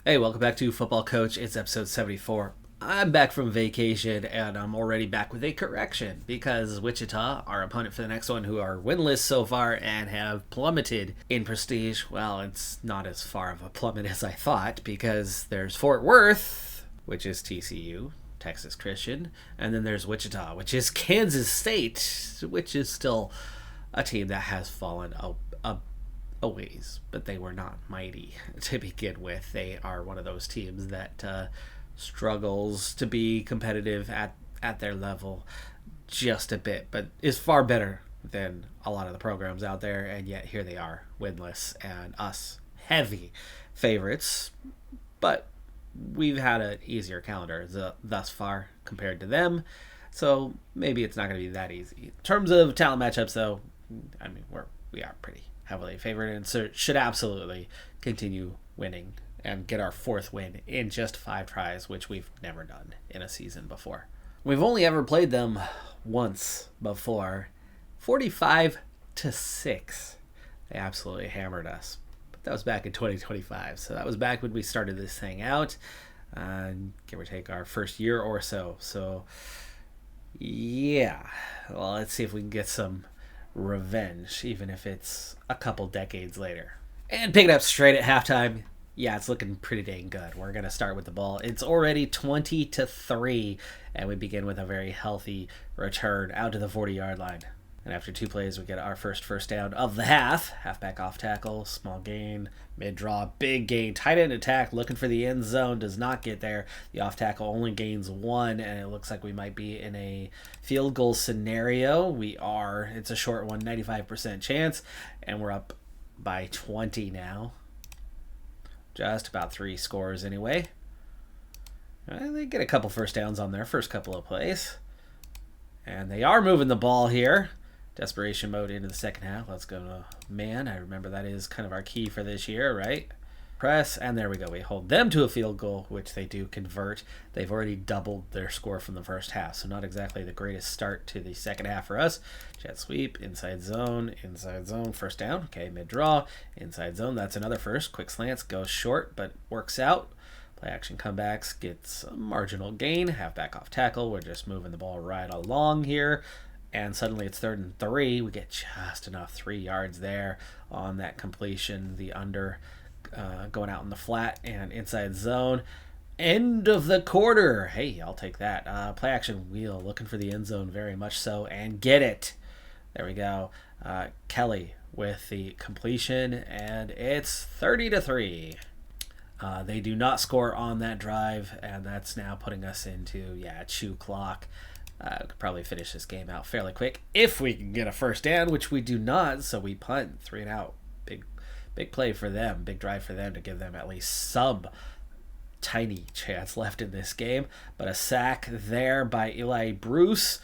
Hey, welcome back to Football Coach. It's episode 74. I'm back from vacation and I'm already back with a correction because Wichita, our opponent for the next one, who are winless so far and have plummeted in prestige. Well, it's not as far of a plummet as I thought because there's Fort Worth, which is TCU, Texas Christian, and then there's Wichita, which is Kansas State, which is still a team that has fallen a ways, but they were not mighty to begin with. They are one of those teams that struggles to be competitive at their level just a bit, but is far better than a lot of the programs out there, and yet here they are, winless, and us heavy favorites, but we've had an easier calendar thus far compared to them, so maybe it's not going to be that easy. In terms of talent matchups, though, I mean, we are pretty heavily favored and so should absolutely continue winning and get our fourth win in just 5 tries, which we've never done in a season before. We've only ever played them once before, 45-6. They absolutely hammered us, but that was back in 2025, so that was back when we started this thing out, give or take our first year or so. So yeah, well, let's see if we can get some revenge, even if it's a couple decades later. And pick it up straight at halftime. Yeah, it's looking pretty dang good. We're going to start with the ball. It's already 20-3, and we begin with a very healthy return out to the 40-yard line. And after 2 plays, we get our first down of the half. Halfback off tackle, small gain, mid-draw, big gain. Tight end attack, looking for the end zone, does not get there. The off tackle only gains 1, and it looks like we might be in a field goal scenario. We are. It's a short one, 95% chance, and we're up by 20 now. Just about 3 scores anyway. They get a couple first downs on their first couple of plays. And they are moving the ball here. Desperation mode into the second half. Let's go to man. I remember that is kind of our key for this year, right? Press, and there we go. We hold them to a field goal, which they do convert. They've already doubled their score from the first half, so not exactly the greatest start to the second half for us. Jet sweep, inside zone, first down. Okay, mid-draw, inside zone. That's another first. Quick slants, goes short, but works out. Play action comebacks, gets a marginal gain. Halfback off tackle. We're just moving the ball right along here. And suddenly it's 3rd and 3. We get just enough 3 yards there on that completion. The under going out in the flat and inside zone. End of the quarter. Hey, I'll take that. Play action wheel, looking for the end zone very much so, and get it. There we go. Kelly with the completion, and it's 30-3. They do not score on that drive, and that's now putting us into, chew clock. We could probably finish this game out fairly quick if we can get a first down, which we do not, so we punt 3 and out. Big play for them, big drive for them to give them at least some tiny chance left in this game. But a sack there by Eli Bruce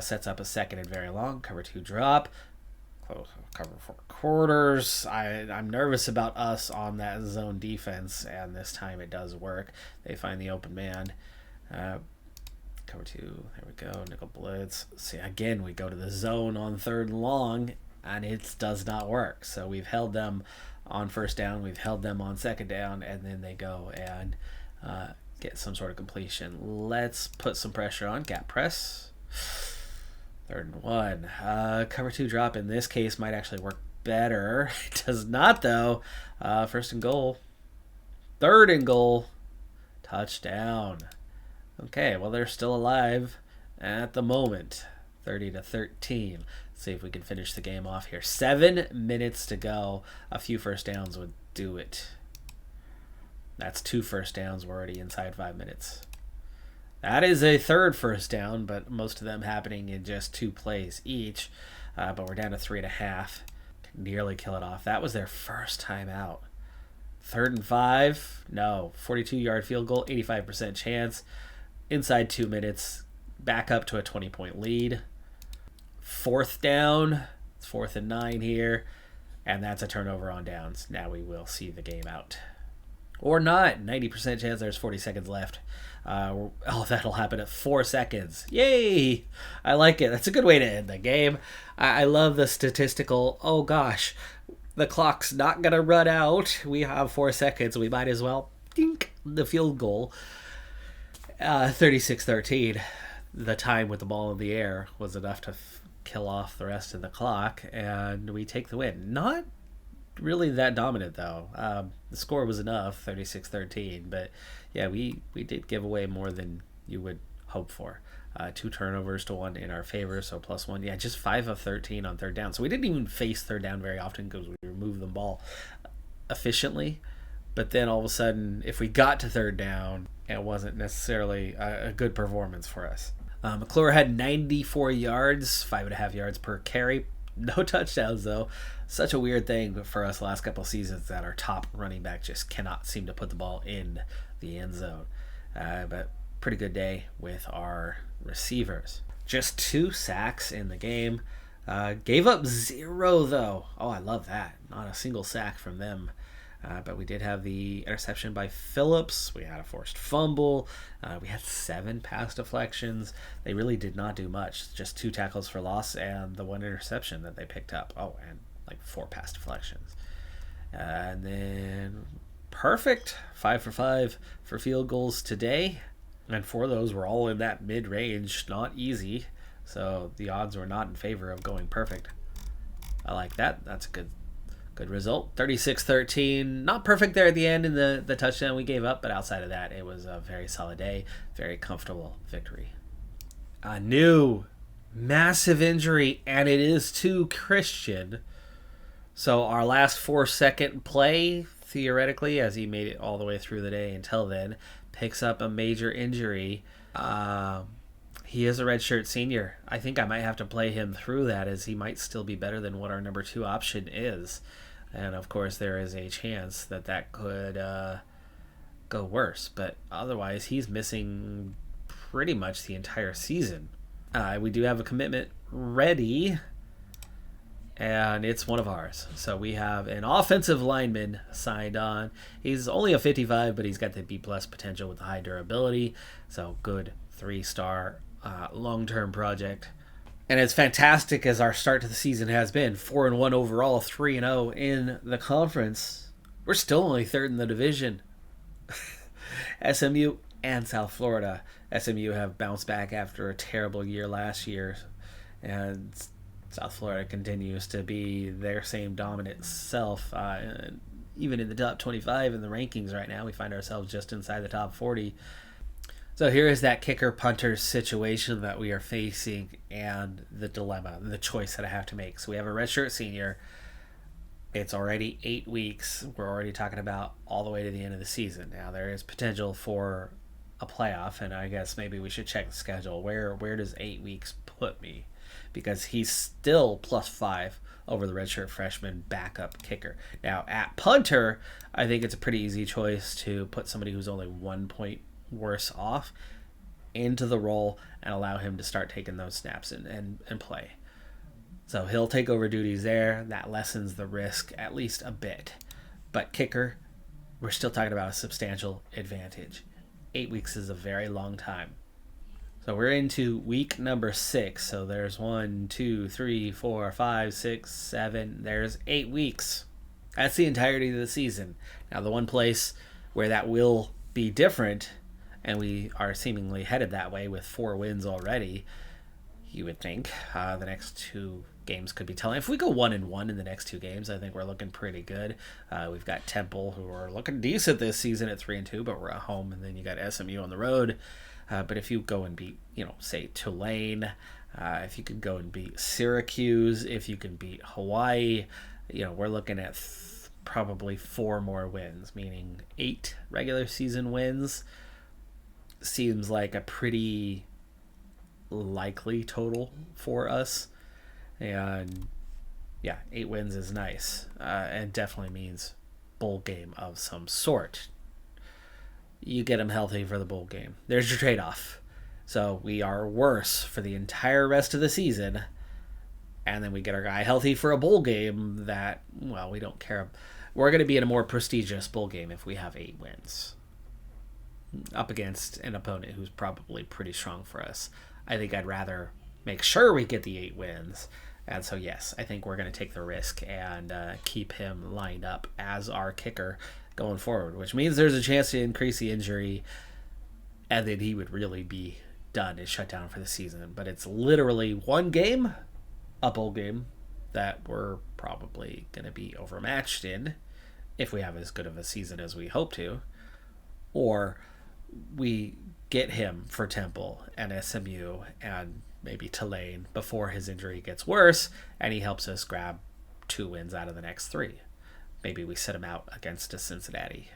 sets up a 2nd and very long. Cover 2 drop. Close cover 4 quarters. I'm nervous about us on that zone defense, and this time it does work. They find the open man. Cover 2, there we go, nickel blitz. See, again, we go to the zone on 3rd and long, and it does not work. So we've held them on first down, we've held them on 2nd down, and then they go and get some sort of completion. Let's put some pressure on, gap press. 3rd and 1. Cover 2 drop in this case might actually work better. It does not, though. 1st and goal. 3rd and goal. Touchdown. Okay, well, they're still alive at the moment. 30-13. Let's see if we can finish the game off here. 7 minutes to go. A few first downs would do it. That's 2 first downs. We're already inside 5 minutes. That is a 3rd first down, but most of them happening in just 2 plays each. But we're down to 3.5. Can nearly kill it off. That was their first time out. 3rd and 5. No. 42-yard field goal. 85% chance. Inside 2 minutes, back up to a 20-point lead. 4th down. It's 4th and 9 here. And that's a turnover on downs. Now we will see the game out. Or not. 90% chance there's 40 seconds left. That'll happen at 4 seconds. Yay! I like it. That's a good way to end the game. I love the statistical, oh gosh, the clock's not going to run out. We have 4 seconds. We might as well think the field goal, 36-13, the time with the ball in the air was enough to kill off the rest of the clock, and we take the win. Not really that dominant, though. The score was enough, 36-13, but yeah, we did give away more than you would hope for. 2 turnovers to 1 in our favor, so +1. Yeah, just 5 of 13 on third down. So we didn't even face third down very often because we removed the ball efficiently. But then all of a sudden, if we got to third down, it wasn't necessarily a good performance for us. McClure had 94 yards, 5.5 yards per carry. No touchdowns, though. Such a weird thing for us last couple seasons that our top running back just cannot seem to put the ball in the end zone. But pretty good day with our receivers. Just 2 sacks in the game. Gave up 0, though. Oh, I love that. Not a single sack from them. But we did have the interception by Phillips. We had a forced fumble. We had 7 pass deflections. They really did not do much. Just 2 tackles for loss and the 1 interception that they picked up. Oh, and like 4 pass deflections. And then perfect. 5 for 5 for field goals today. And 4 of those were all in that mid-range. Not easy. So the odds were not in favor of going perfect. I like that. That's a good result. 36-13. Not perfect there at the end in the touchdown we gave up, but outside of that, it was a very solid day. Very comfortable victory. A new massive injury, and it is to Christian. So our last 4-second play, theoretically, as he made it all the way through the day until then, picks up a major injury. He is a redshirt senior. I think I might have to play him through that, as he might still be better than what our number 2 option is. And, of course, there is a chance that could go worse. But otherwise, he's missing pretty much the entire season. We do have a commitment ready, and it's one of ours. So we have an offensive lineman signed on. He's only a 55, but he's got the B+ potential with the high durability. So good 3-star long-term project. And as fantastic as our start to the season has been, 4-1 overall, 3-0 in the conference, we're still only 3rd in the division. SMU and South Florida. SMU have bounced back after a terrible year last year, and South Florida continues to be their same dominant self. Even in the top 25 in the rankings right now, we find ourselves just inside the top 40. So here is that kicker-punter situation that we are facing, and the dilemma, the choice that I have to make. So we have a redshirt senior. It's already 8 weeks. We're already talking about all the way to the end of the season. Now, there is potential for a playoff, and I guess maybe we should check the schedule. Where does 8 weeks put me? Because he's still +5 over the redshirt freshman backup kicker. Now, at punter, I think it's a pretty easy choice to put somebody who's only 1 point worse off into the role and allow him to start taking those snaps and play. So he'll take over duties there. That lessens the risk at least a bit. But kicker, we're still talking about a substantial advantage. 8 weeks is a very long time. So we're into week number 6. So there's 1, 2, 3, 4, 5, 6, 7. There's 8 weeks. That's the entirety of the season. Now, the one place where that will be different, and we are seemingly headed that way with 4 wins already, you would think the next 2 games could be telling. If we go 1-1 in the next 2 games, I think we're looking pretty good. We've got Temple, who are looking decent this season at 3-2, but we're at home, and then you got SMU on the road. But if you go and beat, say Tulane, if you could go and beat Syracuse, if you can beat Hawaii, we're looking at probably 4 more wins, meaning 8 regular season wins. Seems like a pretty likely total for us. And yeah, 8 wins is nice, and definitely means bowl game of some sort. You get them healthy for the bowl game. There's your trade-off. So we are worse for the entire rest of the season, and then we get our guy healthy for a bowl game that, well, we don't care. We're going to be in a more prestigious bowl game if we have 8 wins up against an opponent who's probably pretty strong for us. I think I'd rather make sure we get the 8 wins. And so, yes, I think we're going to take the risk and keep him lined up as our kicker going forward, which means there's a chance to increase the injury, and then he would really be done and shut down for the season. But it's literally one game, a bowl game, that we're probably going to be overmatched in if we have as good of a season as we hope to, or we get him for Temple and SMU and maybe Tulane before his injury gets worse, and he helps us grab 2 wins out of the next 3. Maybe we sit him out against a Cincinnati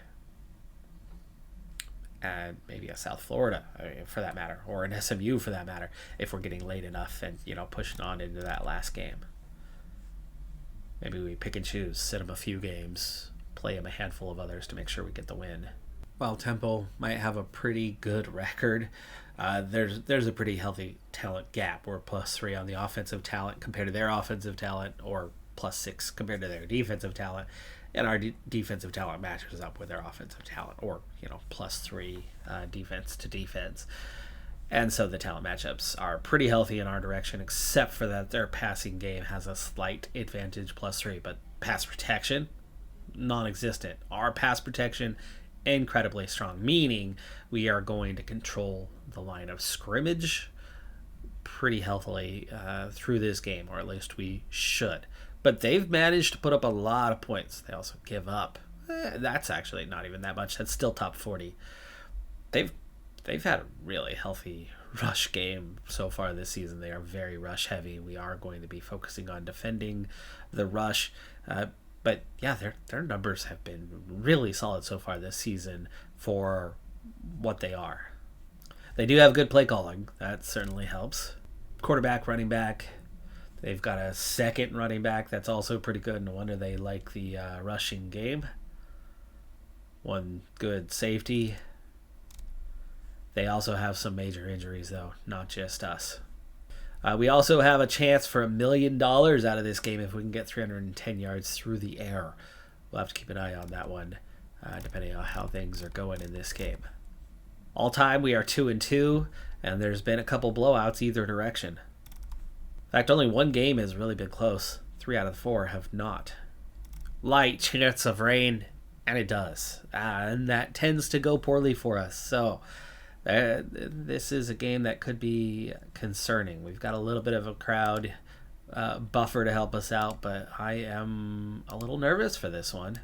and maybe a South Florida, for that matter, or an SMU for that matter, if we're getting late enough and, pushing on into that last game. Maybe we pick and choose, sit him a few games, play him a handful of others to make sure we get the win. While Temple might have a pretty good record, there's a pretty healthy talent gap. We're +3 on the offensive talent compared to their offensive talent, or +6 compared to their defensive talent, and our defensive talent matches up with their offensive talent, or +3 defense to defense. And so the talent matchups are pretty healthy in our direction, except for that their passing game has a slight advantage, +3, but pass protection, non-existent. Our pass protection, incredibly strong, meaning we are going to control the line of scrimmage pretty healthily through this game, or at least we should. But they've managed to put up a lot of points. They also give up. That's actually not even that much. That's still top 40. They've had a really healthy rush game so far this season. They are very rush heavy. We are going to be focusing on defending the rush. But yeah, their numbers have been really solid so far this season for what they are. They do have good play calling. That certainly helps. Quarterback, running back. They've got a second running back that's also pretty good. No wonder they like the rushing game. One good safety. They also have some major injuries, though, not just us. We also have a chance for $1 million out of this game if we can get 310 yards through the air. We'll have to keep an eye on that one, depending on how things are going in this game. All time, we are 2-2, and there's been a couple blowouts either direction. In fact, only one game has really been close. 3 out of 4 have not. Light chance of rain, and it does. And that tends to go poorly for us. So this is a game that could be concerning. We've got a little bit of a crowd buffer to help us out, but I am a little nervous for this one.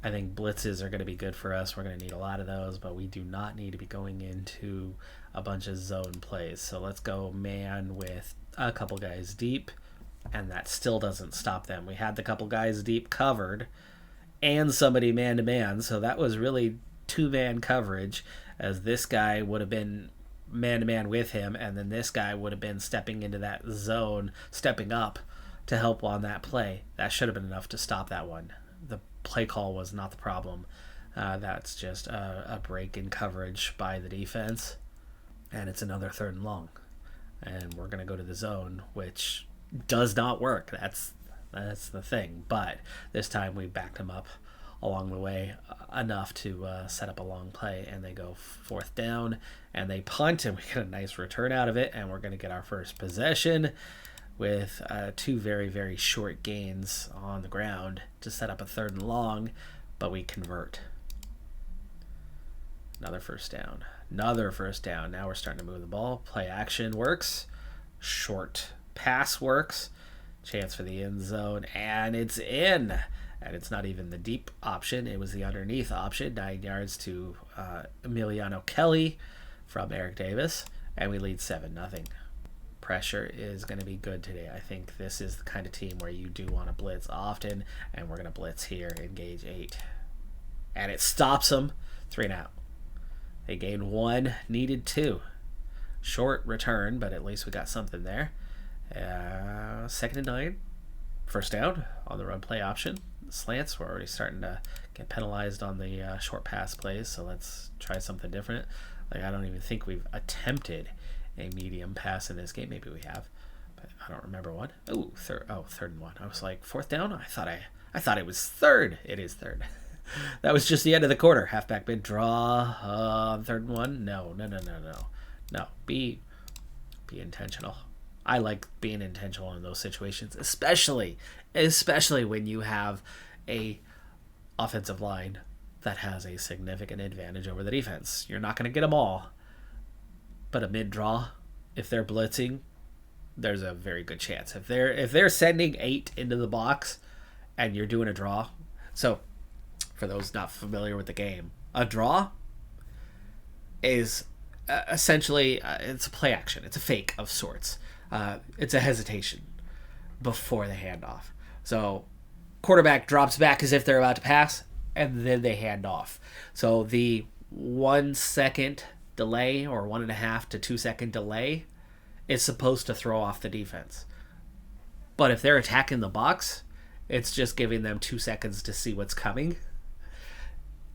I think blitzes are going to be good for us. We're going to need a lot of those, but we do not need to be going into a bunch of zone plays. So let's go man with a couple guys deep, and that still doesn't stop them. We had the couple guys deep covered and somebody man-to-man, so that was really 2-man coverage, as this guy would have been man-to-man with him, and then this guy would have been stepping into that zone, stepping up to help on that play. That should have been enough to stop that one. The play call was not the problem. That's just a break in coverage by the defense, and it's another 3rd and long. And we're going to go to the zone, which does not work. That's the thing. But this time we backed him up along the way enough to set up a long play, and they go 4th down, and they punt, and we get a nice return out of it, and we're going to get our first possession with 2 very, very short gains on the ground to set up a 3rd and long, but we convert. Another first down. Now we're starting to move the ball. Play action works. Short pass works. Chance for the end zone, and it's in. And it's not even the deep option. It was the underneath option. 9 yards to Emiliano Kelly from Eric Davis, and we lead 7-0. Pressure is going to be good today. I think this is the kind of team where you do want to blitz often, and we're going to blitz here in gauge 8. And it stops them. 3 and out. They gained 1, needed 2. Short return, but at least we got something there. 2nd and 9. First down on the run play option. Slants, we're already starting to get penalized on the short pass plays, so let's try something different. I don't even think we've attempted a medium pass in this game. Maybe we have, but I don't remember one. Third and 1. I was like, 4th down? I thought it was 3rd. It is 3rd. That was just the end of the quarter. Halfback mid draw on 3rd and 1. No. Be intentional. I like being intentional in those situations, especially when you have a offensive line that has a significant advantage over the defense. You're not going to get them all, but a mid-draw, if they're blitzing, there's a very good chance. If they're sending 8 into the box and you're doing a draw, so for those not familiar with the game, a draw is essentially it's a play action. It's a fake of sorts. It's a hesitation before the handoff. So quarterback drops back as if they're about to pass, and then they hand off. So the 1 second delay or 1.5 to 2 second delay is supposed to throw off the defense. But if they're attacking the box, it's just giving them 2 seconds to see what's coming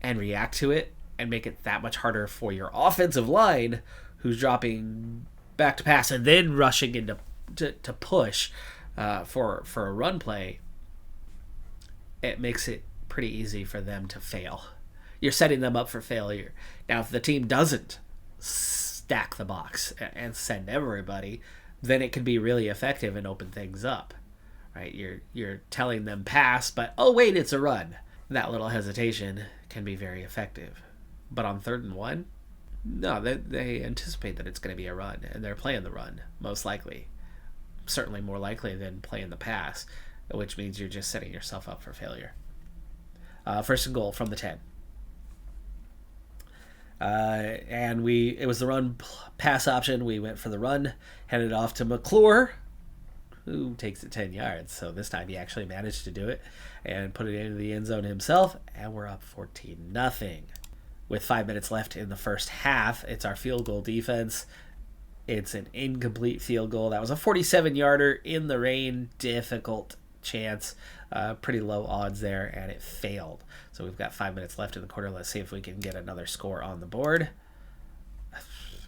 and react to it, and make it that much harder for your offensive line, who's dropping back to pass and then rushing into to push for a run play. It makes it pretty easy for them to fail. You're setting them up for failure. Now, if the team doesn't stack the box and send everybody, then it can be really effective and open things up. Right? You're telling them pass, but oh wait, it's a run. That little hesitation can be very effective. But on 3rd and 1, no, they anticipate that it's going to be a run, and they're playing the run, most likely. Certainly more likely than playing the pass, which means you're just setting yourself up for failure. 1st and goal from the 10. And it was the run pass option. We went for the run, headed off to McClure, who takes it 10 yards. So this time he actually managed to do it and put it into the end zone himself, and we're up 14-0. With 5 minutes left in the first half, it's our field goal defense. It's an incomplete field goal. That was a 47-yarder in the rain. Difficult chance. Pretty low odds there, and it failed. So we've got 5 minutes left in the quarter. Let's see if we can get another score on the board.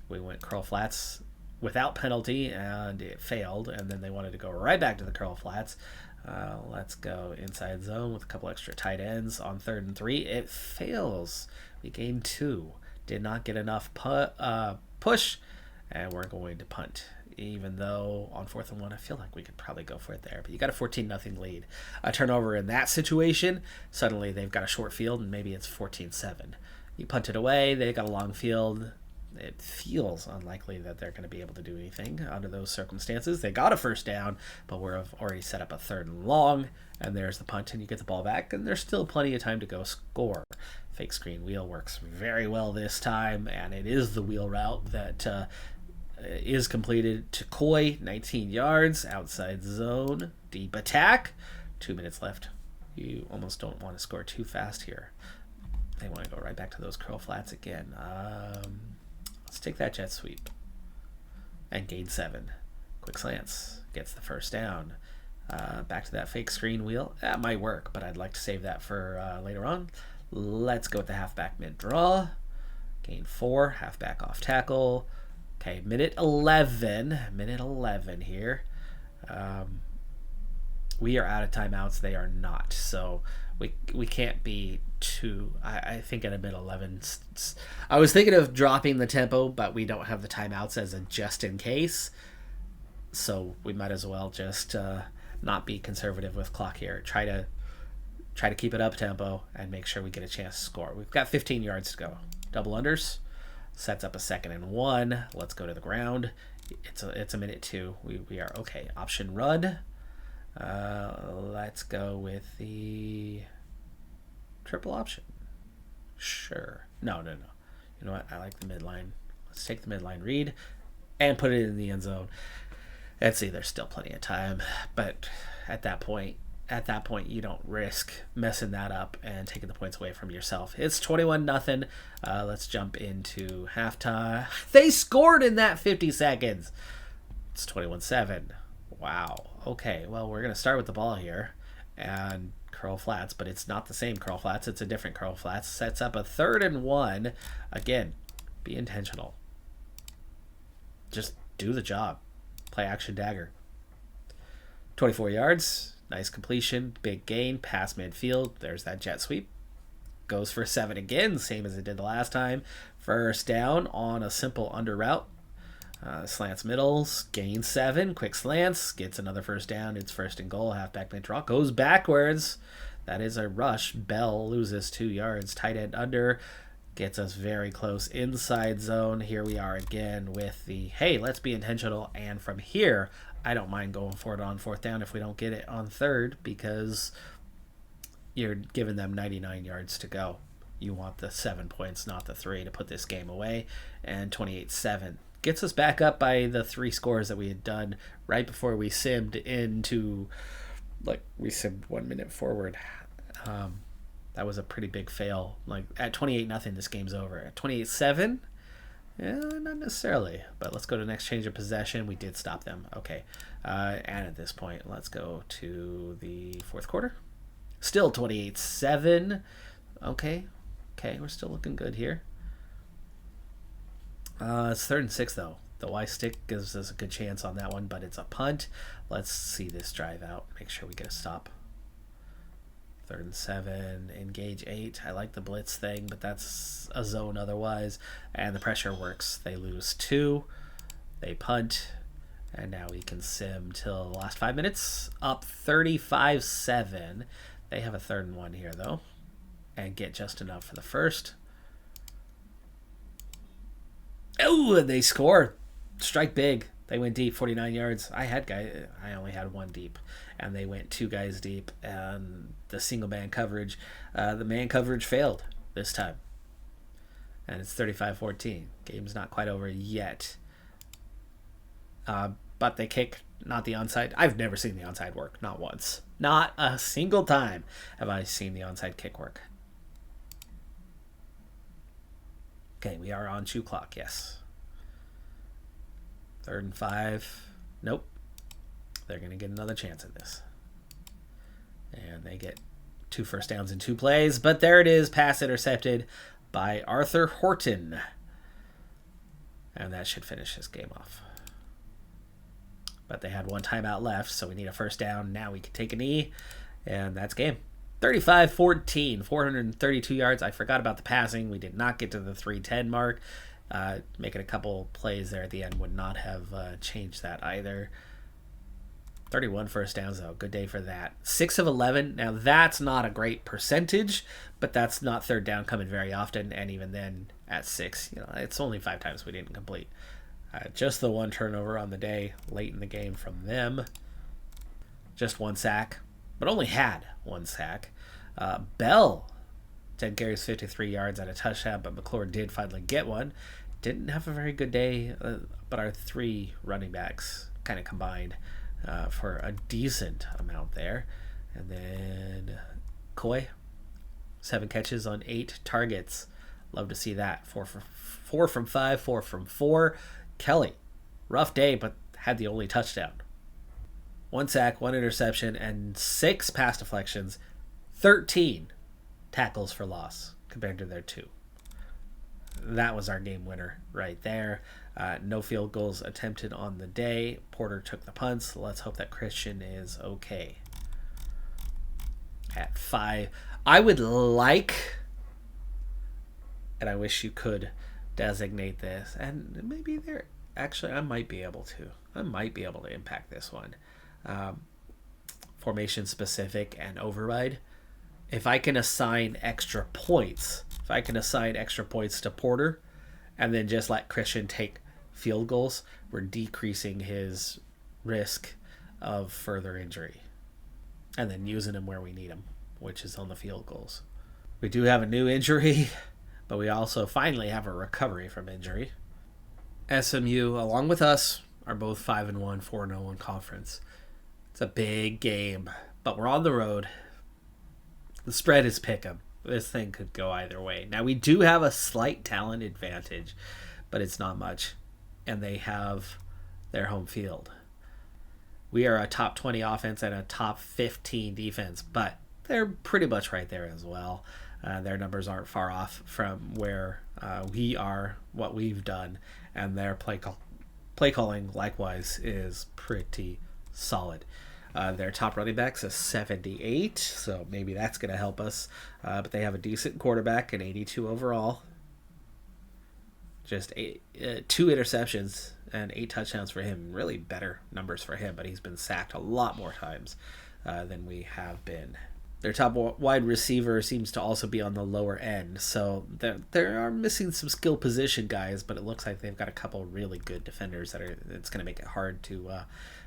We went curl flats without penalty, and it failed, and then they wanted to go right back to the curl flats. Let's go inside zone with a couple extra tight ends on 3rd and 3. It fails. We gained 2. Did not get enough push, and we're going to punt. Even though on 4th and 1, I feel like we could probably go for it there. But you got a 14-0 lead. A turnover in that situation, suddenly they've got a short field, and maybe it's 14-7. You punt it away, they got a long field. It feels unlikely that they're going to be able to do anything under those circumstances. They got a 1st down, but we're already set up a 3rd and long, and there's the punt, and you get the ball back, and there's still plenty of time to go score. Fake screen wheel works very well this time, and it is the wheel route that is completed to Coy, 19 yards, outside zone, deep attack, 2 minutes left. You almost don't want to score too fast here. They want to go right back to those curl flats again. Let's take that jet sweep and gain 7. Quick slants gets the 1st down. Back to that fake screen wheel. That might work, but I'd like to save that for later on. Let's go with the halfback mid-draw. Gain 4. Halfback off tackle. Okay, minute 11 here. We are out of timeouts. They are not. So we can't be too... I think at a minute 11... I was thinking of dropping the tempo, but we don't have the timeouts as a just in case. So we might as well just not be conservative with clock here. Try to keep it up tempo and make sure we get a chance to score. We've got 15 yards to go. Double unders. Sets up a 2nd and 1. Let's go to the ground. It's a minute 2. We are okay. Option run. Let's go with the triple option. Sure. No. You know what? I like the midline. Let's take the midline read and put it in the end zone. And see, there's still plenty of time, but at that point, you don't risk messing that up and taking the points away from yourself. It's 21-0. Let's jump into halftime. They scored in that 50 seconds. It's 21-7. Wow. Okay, well, we're going to start with the ball here and curl flats, but it's not the same curl flats. It's a different curl flats. Sets up a 3rd and 1. Again, be intentional. Just do the job. Play action dagger. 24 yards. Nice completion, big gain, pass midfield. There's that jet sweep. Goes for 7 again, same as it did the last time. 1st down on a simple under route. Slants middles, gain 7, quick slants, gets another 1st down. It's 1st and goal, halfback mid draw. Goes backwards. That is a rush. Bell loses 2 yards. Tight end under gets us very close inside zone. Here we are again with the, hey, let's be intentional. And from here, I don't mind going for it on 4th down if we don't get it on 3rd, because you're giving them 99 yards to go. You want the 7 points, not the 3, to put this game away. And 28-7 gets us back up by the 3 scores that we had done right before we simmed into, like, we simmed 1 minute forward. That was a pretty big fail. Like, at 28-0, this game's over. At 28-7, yeah, not necessarily. But let's go to next change of possession. We did stop them. Okay. And at this point, let's go to the 4th quarter. Still 28-7. Okay, we're still looking good here. It's 3rd and 6, though. The Y stick gives us a good chance on that one, but it's a punt. Let's see this drive out. Make sure we get a stop. 3rd and 7, engage 8. I like the blitz thing, but that's a zone otherwise. And the pressure works. They lose 2. They punt. And now we can sim till the last 5 minutes. Up 35-7. They have a 3rd and 1 here, though. And get just enough for the first. Oh, they score. Strike big. They went deep, 49 yards. I only had 1 deep, and they went 2 guys deep. And the single man coverage, the man coverage failed this time. And it's 35-14. Game's not quite over yet. But they kick, not the onside. I've never seen the onside work, not once. Not a single time have I seen the onside kick work. Okay, we are on 2 clock, yes. 3rd and 5. Nope. They're going to get another chance at this. And they get 2 first downs in 2 plays. But there it is, pass intercepted by Arthur Horton. And that should finish this game off. But they had 1 timeout left, so we need a first down. Now we can take a knee, and that's game. 35-14, 432 yards. I forgot about the passing. We did not get to the 310 mark. Making a couple plays there at the end would not have changed that either. 31 first downs, though. Good day for that. 6 of 11. Now, that's not a great percentage, but that's not 3rd down coming very often. And even then, at 6, it's only 5 times we didn't complete. Just the 1 turnover on the day, late in the game from them. Just 1 sack, but only had 1 sack. Bell, 10 carries, 53 yards, and a touchdown, but McClure did finally get one. Didn't have a very good day, but our 3 running backs kind of combined for a decent amount there. And then Coy, 7 catches on 8 targets. Love to see that. 4 from 5, 4 from 4. Kelly, rough day, but had the only touchdown. 1 sack, 1 interception, and 6 pass deflections. 13 tackles for loss compared to their 2. That was our game winner right there. No field goals attempted on the day. Porter took the punts. Let's hope that Christian is okay. At 5, I would like, and I wish you could designate this, and maybe there, actually I might be able to impact this one. Formation specific and override. If I can assign extra points to Porter and then just let Christian take field goals, we're decreasing his risk of further injury and then using him where we need him, which is on the field goals. We do have a new injury, but we also finally have a recovery from injury. SMU, along with us, are both 5-1, 4-0 in conference. It's a big game, but we're on the road. The spread is pick'em. This thing could go either way. Now, we do have a slight talent advantage, but it's not much, and they have their home field. We are a top 20 offense and a top 15 defense, but they're pretty much right there as well. Their numbers aren't far off from where we are, what we've done, and their play calling, likewise, is pretty solid. Their top running back's a 78, so maybe that's going to help us. But they have a decent quarterback, an 82 overall. Just 2 interceptions and 8 touchdowns for him. Really better numbers for him, but he's been sacked a lot more times than we have been. Their top wide receiver seems to also be on the lower end, so they are missing some skill position guys, but it looks like they've got a couple really good defenders that are. It's going to make it hard to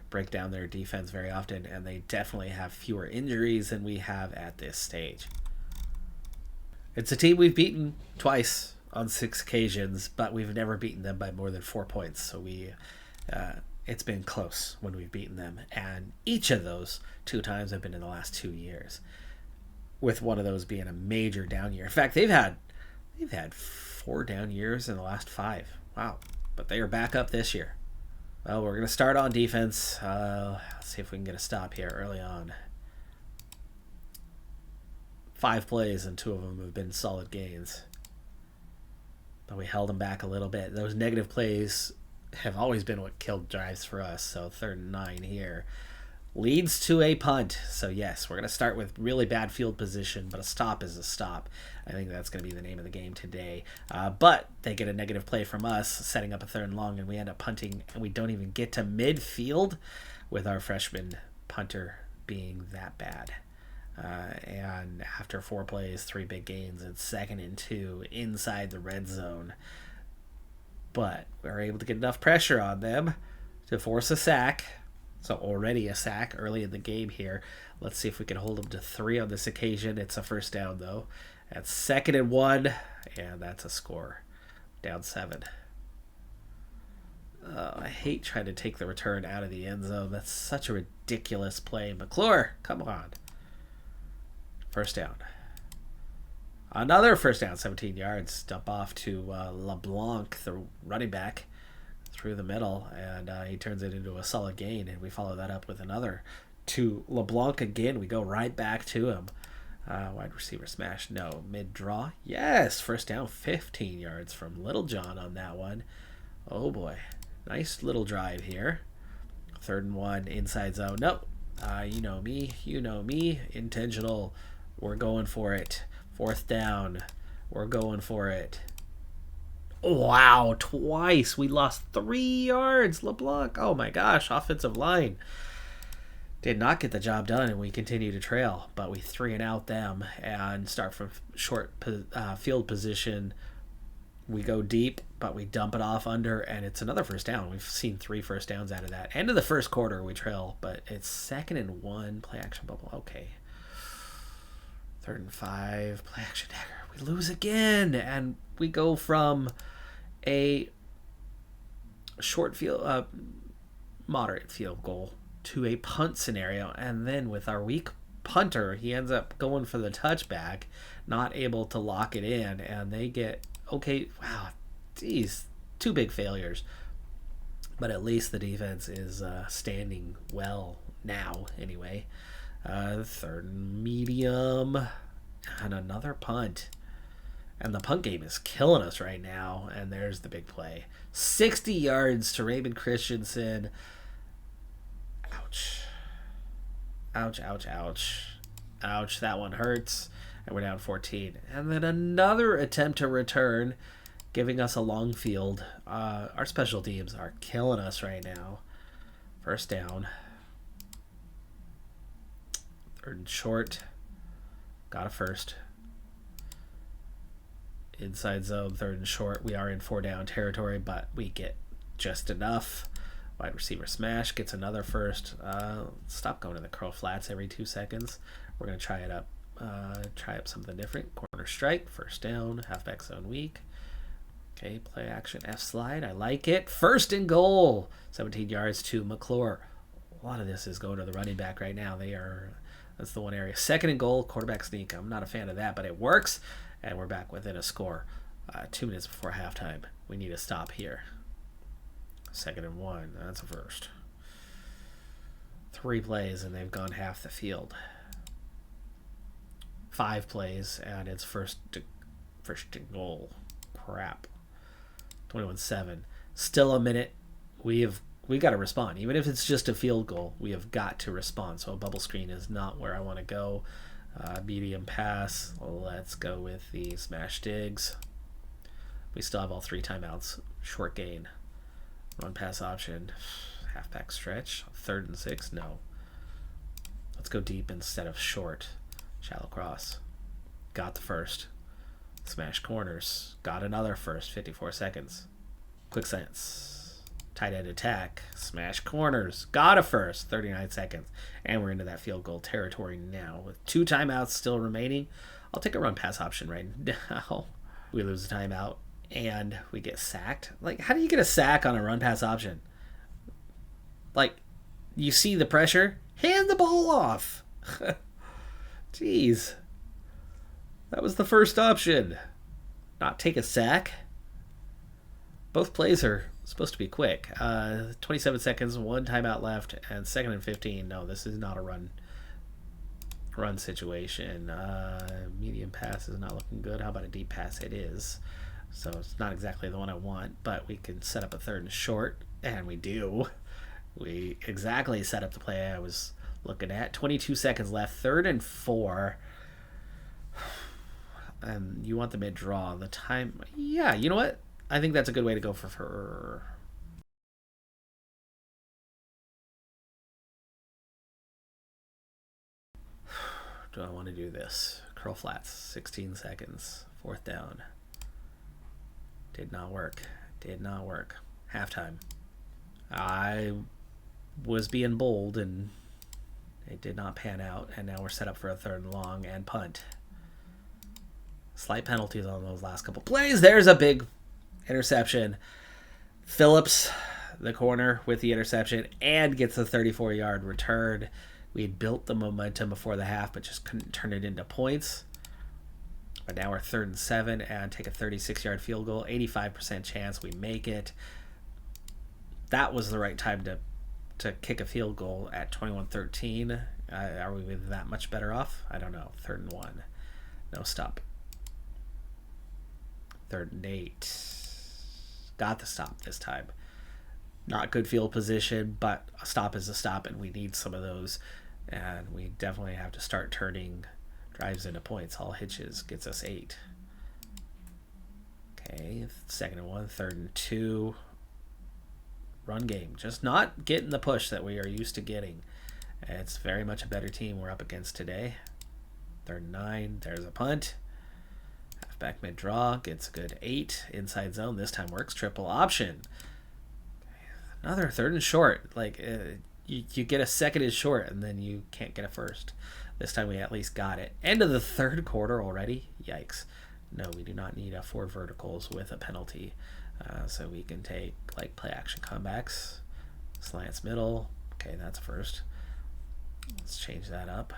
break down their defense very often, and they definitely have fewer injuries than we have at this stage. It's a team we've beaten twice on 6 occasions, but we've never beaten them by more than 4 points. So it's been close when we've beaten them, and each of those 2 times have been in the last 2 years, with one of those being a major down year. In fact, they've had 4 down years in the last 5. Wow, but they are back up this year. Well, we're going to start on defense. Let's see if we can get a stop here early on. 5 plays, and 2 of them have been solid gains. But we held them back a little bit. Those negative plays have always been what killed drives for us. So 3rd and 9 here leads to a punt. So yes, we're going to start with really bad field position, but a stop is a stop. I think that's going to be the name of the game today. But they get a negative play from us, setting up a 3rd and long, and we end up punting, and we don't even get to midfield with our freshman punter being that bad. And after 4 plays, 3 big gains, it's 2nd and 2 inside the red zone. But we're able to get enough pressure on them to force a sack. So already a sack early in the game here. Let's see if we can hold them to 3 on this occasion. It's a 1st down, though. That's 2nd and 1, and that's a score. Down 7. I hate trying to take the return out of the end zone. That's such a ridiculous play. McClure, come on. 1st down. Another 1st down, 17 yards. Dump off to LeBlanc, the running back, through the middle, and he turns it into a solid gain, and we follow that up with another to LeBlanc again. We go right back to him. Wide receiver smash. No. Mid-draw. Yes. 1st down, 15 yards from Little John on that one. Oh, boy. Nice little drive here. 3rd and 1, inside zone. Nope. You know me. You know me. Intentional. We're going for it. 4th down. We're going for it. Wow, twice. We lost 3 yards. LeBlanc. Oh my gosh, offensive line did not get the job done, and we continue to trail. But we 3 and out them and start from short field position. We go deep, but we dump it off under, and it's another 1st down. We've seen 3 1st downs out of that. End of the 1st quarter, we trail, but it's 2nd and 1. Play action bubble. Okay. 3rd and 5. Play action dagger. We lose again, and we go from a short field, moderate field goal to a punt scenario, and then with our weak punter, he ends up going for the touchback, not able to lock it in, and they get okay. Wow, geez, 2 big failures, but at least the defense is standing well now. Anyway, 3rd and medium, and another punt. And the punt game is killing us right now. And there's the big play. 60 yards to Raymond Christensen. Ouch. Ouch, ouch, ouch. Ouch, that one hurts. And we're down 14. And then another attempt to return, giving us a long field. Our special teams are killing us right now. 1st down. 3rd and short. Got a 1st. Inside zone, 3rd and short. We are in 4 down territory, but we get just enough. Wide receiver smash gets another 1st. Stop going to the curl flats every 2 seconds. We're going to try it up. Try up something different. Corner strike, 1st down, halfback zone weak. Okay, play action F slide. I like it. 1st and goal. 17 yards to McClure. A lot of this is going to the running back right now. That's the one area. 2nd and goal, quarterback sneak. I'm not a fan of that, but it works. And we're back within a score. 2 minutes before halftime. We need a stop here. 2nd and 1. That's a 1st. 3 plays, and they've gone half the field. 5 plays, and it's first and goal. Crap. 21-7. Still a minute. We've got to respond. Even if it's just a field goal, we have got to respond. So a bubble screen is not where I want to go. Medium pass. Let's go with the smash digs. We still have all 3 timeouts. Short gain. Run pass option. Halfback stretch. 3rd and 6. No. Let's go deep instead of short. Shallow cross. Got the first. Smash corners. Got another first. 54 seconds. Quick stance. Tight end attack. Smash corners. Got a first. 39 seconds. And we're into that field goal territory now. With 2 timeouts still remaining. I'll take a run pass option right now. We lose a timeout. And we get sacked. Like, how do you get a sack on a run pass option? Like, you see the pressure. Hand the ball off. Jeez. That was the first option. Not take a sack. Both plays are supposed to be quick. 27 seconds, 1 timeout left, and 2nd and 15. No, this is not a run situation. Medium pass is not looking good. How about a deep pass? It is. So it's not exactly the one I want, but we can set up a 3rd and short, and we do. We exactly set up the play I was looking at. 22 seconds left, 3rd and 4. And you want the mid-draw. The time... Yeah, you know what? I think that's a good way to go for her. Do I want to do this? Curl flats, 16 seconds. 4th down. Did not work. Did not work. Halftime. I was being bold, and it did not pan out. And now we're set up for a 3rd and long and punt. Slight penalties on those last couple plays. There's a big interception. Phillips, the corner, with the interception and gets a 34-yard return. We had built the momentum before the half, but just couldn't turn it into points. But now we're 3rd and 7 and take a 36-yard field goal. 85% chance we make it. That was the right time to kick a field goal at 21-13. Are we that much better off? I don't know. 3rd and 1. No stop. 3rd and 8. Got the stop this time. Not good field position, but a stop is a stop, and we need some of those. And we definitely have to start turning drives into points. All hitches gets us 8. Okay, 2nd and 1, 3rd and 2. Run game. Just not getting the push that we are used to getting. It's very much a better team we're up against today. 3rd and 9. There's a punt. Halfback mid-draw. Gets a good 8. Inside zone. This time works. Triple option. Another 3rd and short. Like, you get a 2nd and short, and then you can't get a 1st. This time we at least got it. End of the 3rd quarter already? Yikes. No, we do not need 4 verticals with a penalty. So we can take, like, play-action comebacks. Slants middle. Okay, that's a 1st. Let's change that up.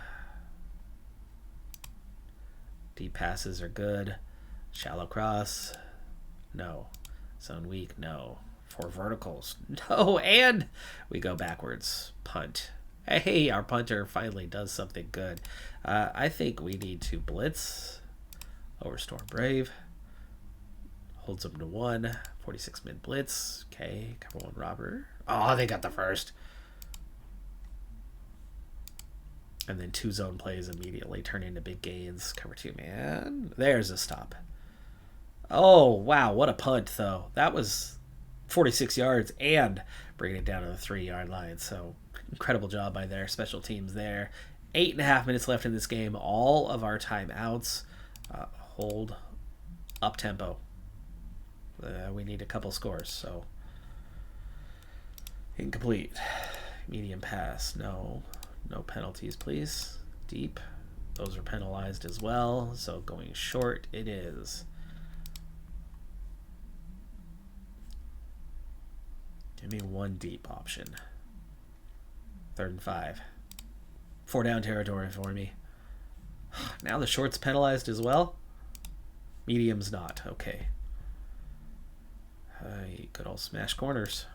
Deep passes are good. Shallow cross. No. Zone weak. No. 4 verticals. No. And we go backwards. Punt. Hey, our punter finally does something good. I think we need to blitz over Storm Brave. Holds them to 1. 46 mid blitz. Okay. Cover 1 robber. Oh, they got the 1st. And then 2 zone plays immediately turn into big gains. Cover 2 man. There's a stop. Oh, wow. What a punt, though. That was 46 yards and bringing it down to the 3-yard line. So incredible job by their special teams there. 8.5 minutes left in this game. All of our timeouts. Hold up tempo. We need a couple scores. So incomplete. Medium pass. No. No penalties, please. Deep. Those are penalized as well. So going short it is. Give me 1 deep option. 3rd and 5. 4 down territory for me. Now the short's penalized as well. Medium's not. Okay. Good old smash corners.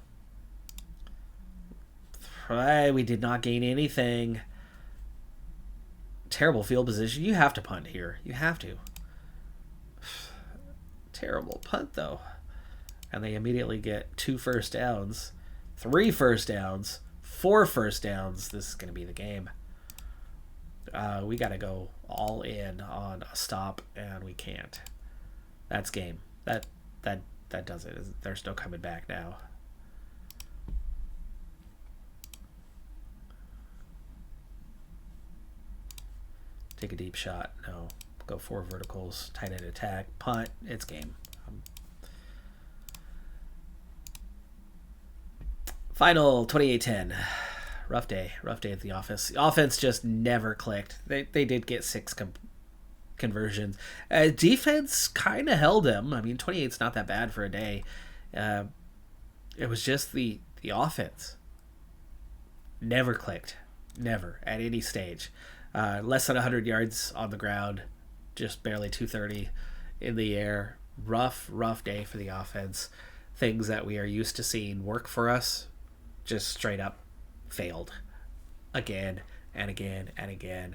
We did not gain anything. Terrible field position. You have to punt here. You have to. Terrible punt, though. And they immediately get 2 first downs, 3 first downs, 4 first downs. This is going to be the game. We got to go all in on a stop, and we can't. That's game. That does it. There's no coming back now. Take a deep shot. No. Go 4 verticals. Tight end attack. Punt. It's game. Final 28-10. Rough day at the office. The offense just never clicked. They did get 6 conversions. Defense kind of held them. I mean, 28's not that bad for a day. It was just the offense. Never clicked. Never. At any stage. Less than 100 yards on the ground. Just barely 230 in the air. Rough day for the offense. Things that we are used to seeing work for us just straight up failed again and again and again.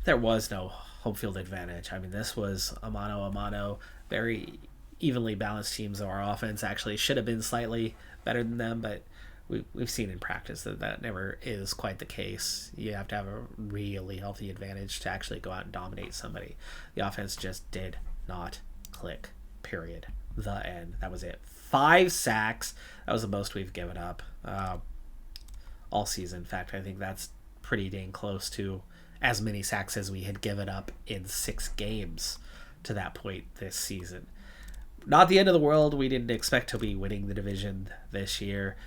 There was no home field advantage. I mean, this was a mano, very evenly balanced teams. Our offense actually should have been slightly better than them, but we've seen in practice that never is quite the case. You have to have a really healthy advantage to actually go out and dominate somebody. The offense just did not click, period. The end. That was it. 5 sacks. That was the most we've given up all season. In fact, I think that's pretty dang close to as many sacks as we had given up in 6 games to that point this season. Not the end of the world. We didn't expect to be winning the division this year.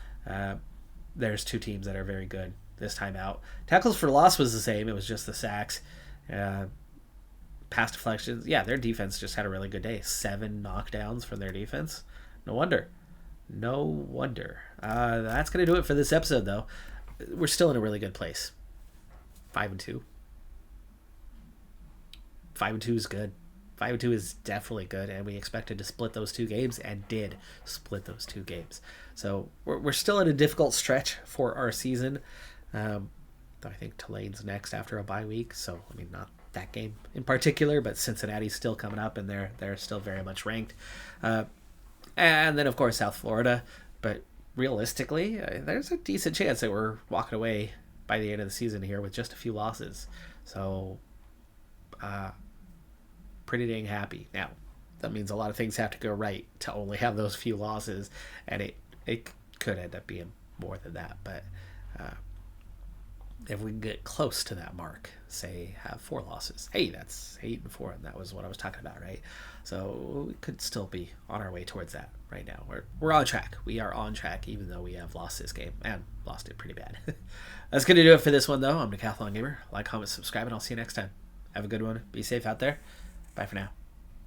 There's 2 teams that are very good this time out. Tackles for loss was the same. It was just the sacks. Pass deflections. Yeah, their defense just had a really good day. 7 knockdowns from their defense. No wonder. That's going to do it for this episode, though. We're still in a really good place. 5-2. 5-2 is good. 5-2 is definitely good, and we expected to split those 2 games and did split those 2 games. So we're still in a difficult stretch for our season. I think Tulane's next after a bye week, so I mean, not that game in particular, but Cincinnati's still coming up, and they're still very much ranked. And then, of course, South Florida. But realistically, there's a decent chance that we're walking away by the end of the season here with just a few losses. So, pretty dang happy. Now, that means a lot of things have to go right to only have those few losses, and it could end up being more than that. But if we can get close to that mark, say have 4 losses, hey, that's 8-4, and that was what I was talking about, right? So we could still be on our way towards that right now. We're on track. We are on track, even though we have lost this game and lost it pretty bad. That's going to do it for this one, though. I'm Decathlon Gamer. Like, comment, subscribe, and I'll see you next time. Have a good one. Be safe out there. Bye for now.